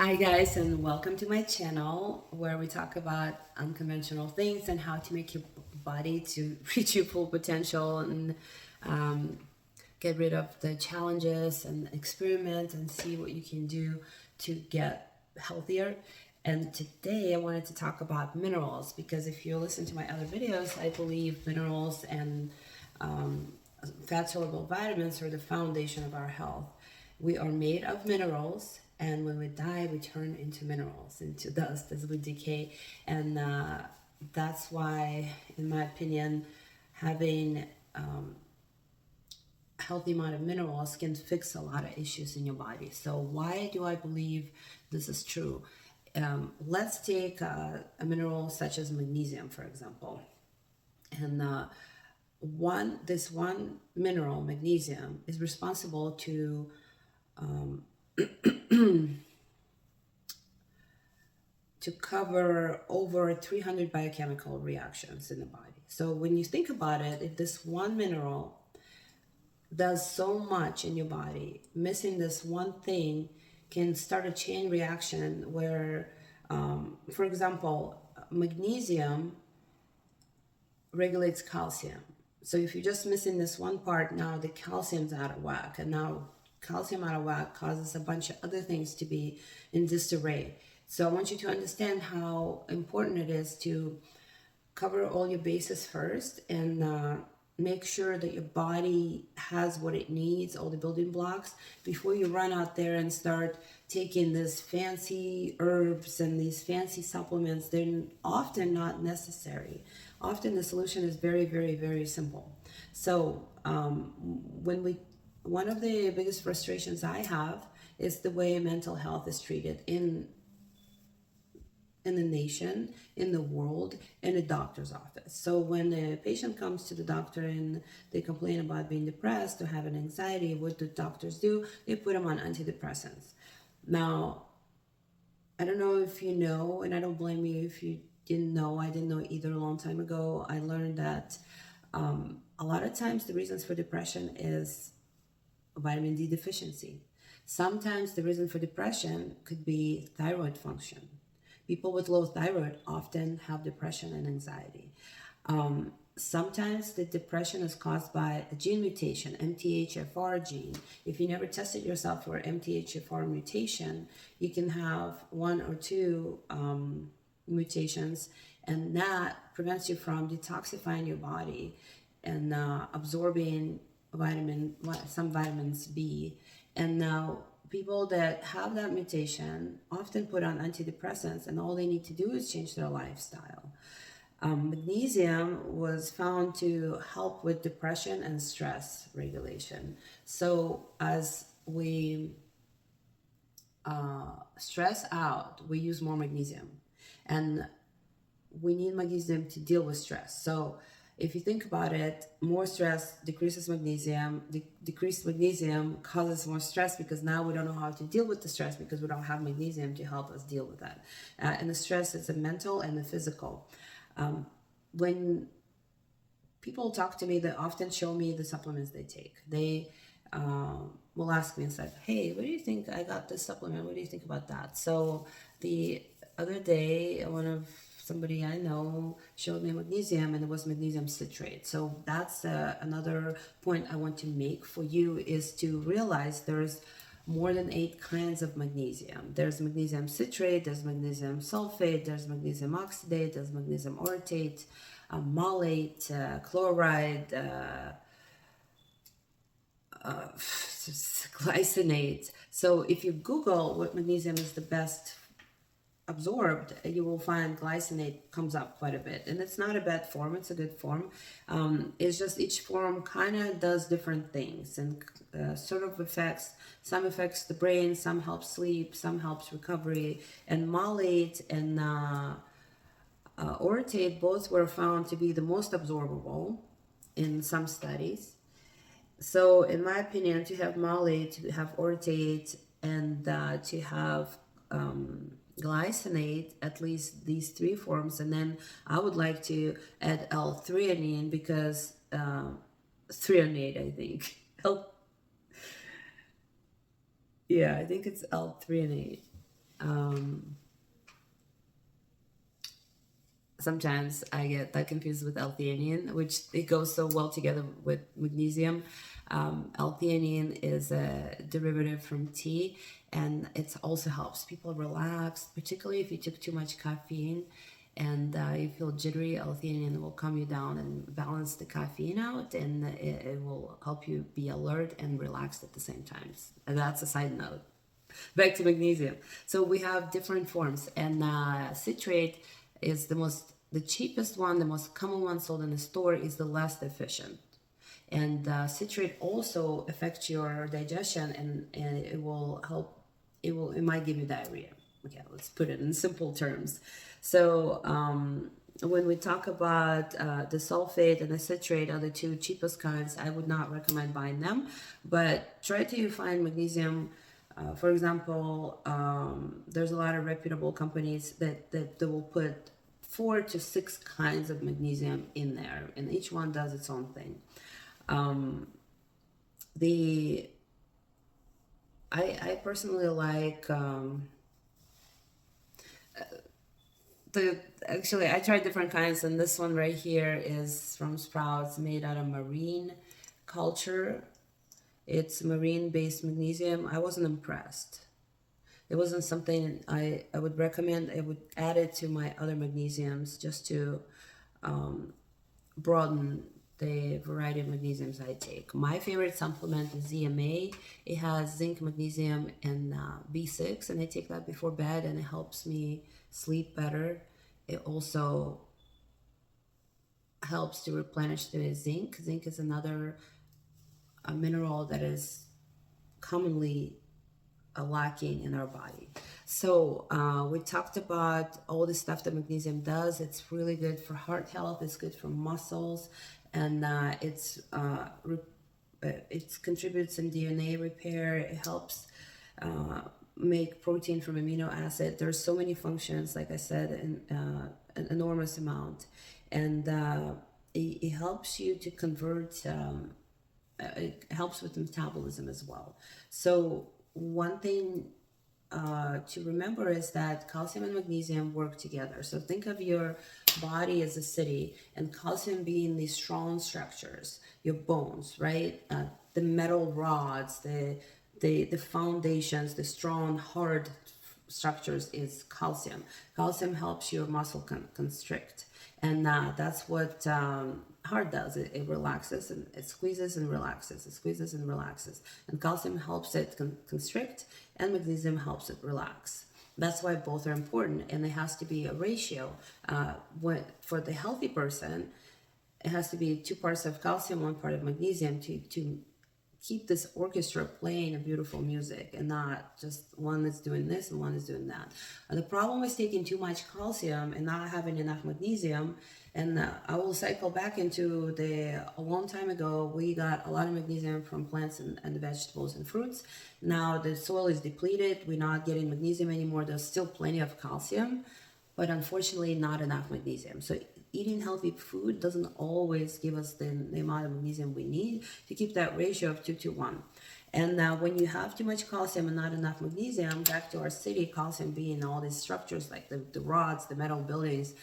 Hi guys, and welcome to my channel where we talk about unconventional things and how to make your body to reach your full potential and um, get rid of the challenges and experiment and see what you can do to get healthier. And today I wanted to talk about minerals because if you listen to my other videos, I believe minerals and fat soluble vitamins are the foundation of our health. We are made of minerals, and when we die, we turn into minerals, into dust as we decay. And that's why, in my opinion, having a healthy amount of minerals can fix a lot of issues in your body. So, why do I believe this is true? Let's take a mineral such as magnesium, for example. And this one mineral, magnesium, is responsible to cover over 300 biochemical reactions in the body. So when you think about it, if this one mineral does so much in your body, missing this one thing can start a chain reaction where, for example, magnesium regulates calcium. So if you're just missing this one part, now the calcium's out of whack, and now calcium out of whack causes a bunch of other things to be in disarray. So I want you to understand how important it is to cover all your bases first and make sure that your body has what it needs, all the building blocks, before you run out there and start taking these fancy herbs and these fancy supplements. They're often not necessary. Often the solution is very, very, very simple. So one of the biggest frustrations I have is the way mental health is treated in the nation, in the world, in a doctor's office. So when a patient comes to the doctor and they complain about being depressed or having anxiety, what do doctors do? They put them on antidepressants. Now, I don't know if you know, and I don't blame you if you didn't know. I didn't know either a long time ago. I learned that a lot of times the reasons for depression is vitamin D deficiency. Sometimes the reason for depression could be thyroid function. People with low thyroid often have depression and anxiety. Sometimes the depression is caused by a gene mutation, MTHFR gene. If you never tested yourself for MTHFR mutation, you can have one or two mutations, and that prevents you from detoxifying your body and absorbing some vitamins B. And now people that have that mutation often put on antidepressants, and all they need to do is change their lifestyle. Magnesium was found to help with depression and stress regulation. So as we stress out, we use more magnesium, and we need magnesium to deal with stress. So if you think about it, more stress decreases magnesium. Decreased magnesium causes more stress because now we don't know how to deal with the stress because we don't have magnesium to help us deal with that. And the stress is a mental and a physical. When people talk to me, they often show me the supplements they take. They will ask me and say, "Hey, what do you think? I got this supplement. What do you think about that?" So the other day, somebody I know showed me magnesium, and it was magnesium citrate. So that's another point I want to make for you, is to realize there's more than 8 kinds of magnesium. There's magnesium citrate, there's magnesium sulfate, there's magnesium oxidate, there's magnesium orotate, malate, chloride, glycinate. So if you Google what magnesium is the best absorbed, you will find glycinate comes up quite a bit, and it's not a bad form, it's a good form. It's just each form kind of does different things and some affects the brain, some helps sleep, some helps recovery. And malate and orotate both were found to be the most absorbable in some studies. So in my opinion, to have malate, to have orotate, and to have glycinate, at least these 3 forms, and then I would like to add L-threonine because threonate, I think. Yeah, I think it's L-threonate. Sometimes I get that confused with L-theanine, which it goes so well together with magnesium. L-theanine is a derivative from tea, and it also helps people relax, particularly if you took too much caffeine and you feel jittery. L-theanine will calm you down and balance the caffeine out, and it will help you be alert and relaxed at the same time. And that's a side note. Back to magnesium. So we have different forms, and citrate is the cheapest one, the most common one sold in the store, is the less efficient. And citrate also affects your digestion, and it will help. It might give you diarrhea. Okay, let's put it in simple terms. So when we talk about the sulfate and the citrate are the two cheapest kinds, I would not recommend buying them, but try to find magnesium. For example, there's a lot of reputable companies that will put 4 to 6 kinds of magnesium in there, and each one does its own thing. I personally like actually I tried different kinds, and this one right here is from Sprouts, made out of marine culture. It's marine-based magnesium. I wasn't impressed. It wasn't something I would recommend. I would add it to my other magnesiums just to broaden the variety of magnesiums I take. My favorite supplement is ZMA. It has zinc, magnesium, and B6, and I take that before bed, and it helps me sleep better. It also helps to replenish the zinc. Zinc is another mineral that is commonly lacking in our body. So we talked about all the stuff that magnesium does. It's really good for heart health. It's good for muscles, and it contributes in DNA repair. It helps make protein from amino acid. There's so many functions, like I said, an enormous amount, and it helps you to convert. It helps with metabolism as well. So one thing to remember is that calcium and magnesium work together. So think of your body as a city, and calcium being these strong structures, your bones, right? The metal rods, the foundations, the strong, hard structures is calcium. Calcium helps your muscle constrict, and that's what heart does. It relaxes, and it squeezes and relaxes. It squeezes and relaxes, and calcium helps it constrict, and magnesium helps it relax. That's why both are important, and it has to be a ratio. For the healthy person, it has to be 2 parts of calcium, 1 part of magnesium to keep this orchestra playing a beautiful music, and not just one is doing this and one is doing that. And the problem is taking too much calcium and not having enough magnesium. And I will cycle back into a long time ago, we got a lot of magnesium from plants and vegetables and fruits. Now the soil is depleted. We're not getting magnesium anymore. There's still plenty of calcium, but unfortunately not enough magnesium. So eating healthy food doesn't always give us the amount of magnesium we need to keep that ratio of 2 to 1. And when you have too much calcium and not enough magnesium, back to our city, calcium being all these structures like the rods, the metal buildings,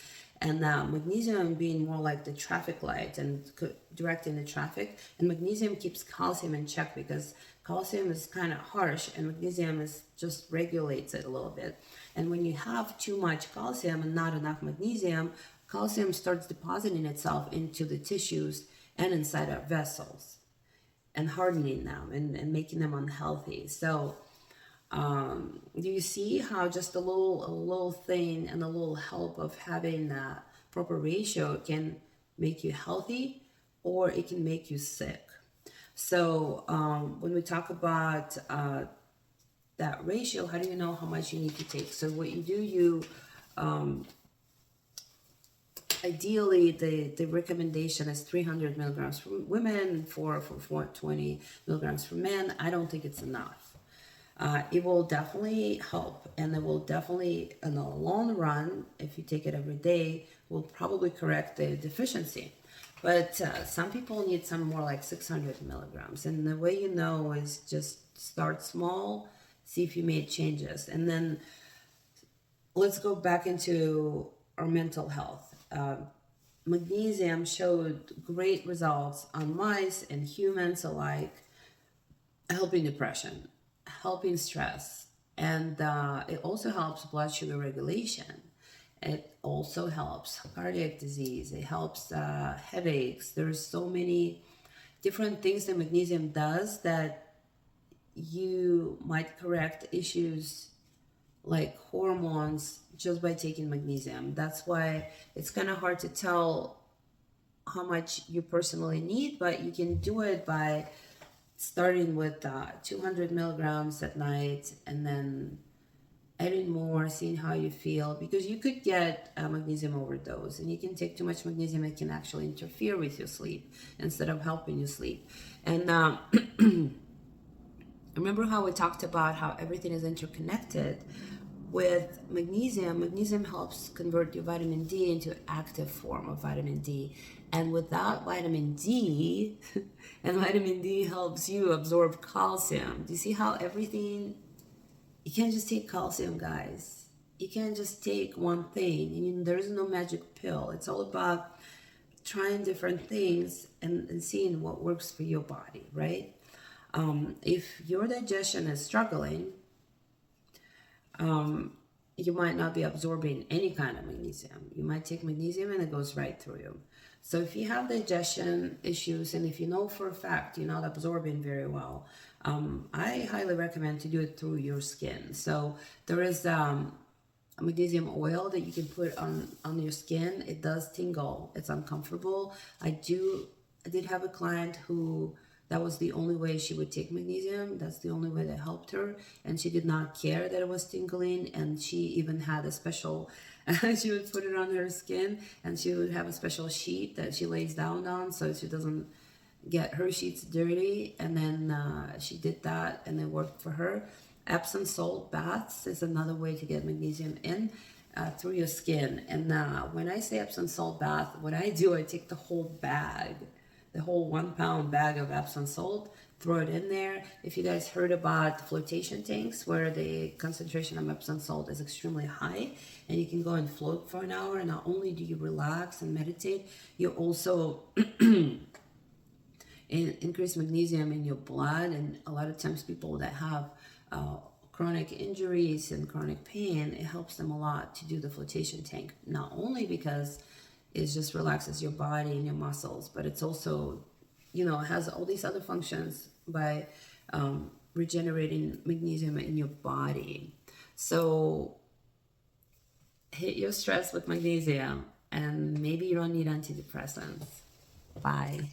and magnesium being more like the traffic light and directing the traffic. And magnesium keeps calcium in check, because calcium is kind of harsh and magnesium just regulates it a little bit. And when you have too much calcium and not enough magnesium, calcium starts depositing itself into the tissues and inside our vessels and hardening them and making them unhealthy. So do you see how just a little thing and a little help of having that proper ratio can make you healthy, or it can make you sick? So when we talk about that ratio, how do you know how much you need to take? So what you do, ideally, the recommendation is 300 milligrams for women and 420 milligrams for men. I don't think it's enough. It will definitely help, and it will definitely, in the long run, if you take it every day, will probably correct the deficiency. But some people need some more, like 600 milligrams. And the way you know is just start small, see if you made changes. And then let's go back into our mental health. Magnesium showed great results on mice and humans alike, helping depression, helping stress, and it also helps blood sugar regulation. It also helps cardiac disease. It helps headaches. There's so many different things that magnesium does that you might correct issues like hormones just by taking magnesium. That's why it's kind of hard to tell how much you personally need, but you can do it by starting with 200 milligrams at night and then adding more, seeing how you feel, because you could get a magnesium overdose, and you can take too much magnesium. It can actually interfere with your sleep instead of helping you sleep. And remember how we talked about how everything is interconnected? With magnesium, magnesium helps convert your vitamin D into active form of vitamin D. And without vitamin D, and vitamin D helps you absorb calcium. Do you see how everything, you can't just take calcium, guys. You can't just take one thing. There is no magic pill. It's all about trying different things and seeing what works for your body, right? If your digestion is struggling, you might not be absorbing any kind of magnesium. You might take magnesium and it goes right through you. So if you have digestion issues, and if you know for a fact you're not absorbing very well, I highly recommend to do it through your skin. So there is a magnesium oil that you can put on your skin. It does tingle. It's uncomfortable. I did have a client who that was the only way she would take magnesium. That's the only way that helped her. And she did not care that it was tingling. And she even had a special, she would put it on her skin, and she would have a special sheet that she lays down on so she doesn't get her sheets dirty. And then she did that, and it worked for her. Epsom salt baths is another way to get magnesium in through your skin. And when I say Epsom salt bath, what I do, I take the whole bag, the whole 1 pound bag of Epsom salt, throw it in there. If you guys heard about flotation tanks where the concentration of Epsom salt is extremely high, and you can go and float for an hour, and not only do you relax and meditate, you also increase magnesium in your blood. And a lot of times people that have chronic injuries and chronic pain, it helps them a lot to do the flotation tank, not only because it just relaxes your body and your muscles, but it's also, it has all these other functions by regenerating magnesium in your body. So hit your stress with magnesium, and maybe you don't need antidepressants. Bye.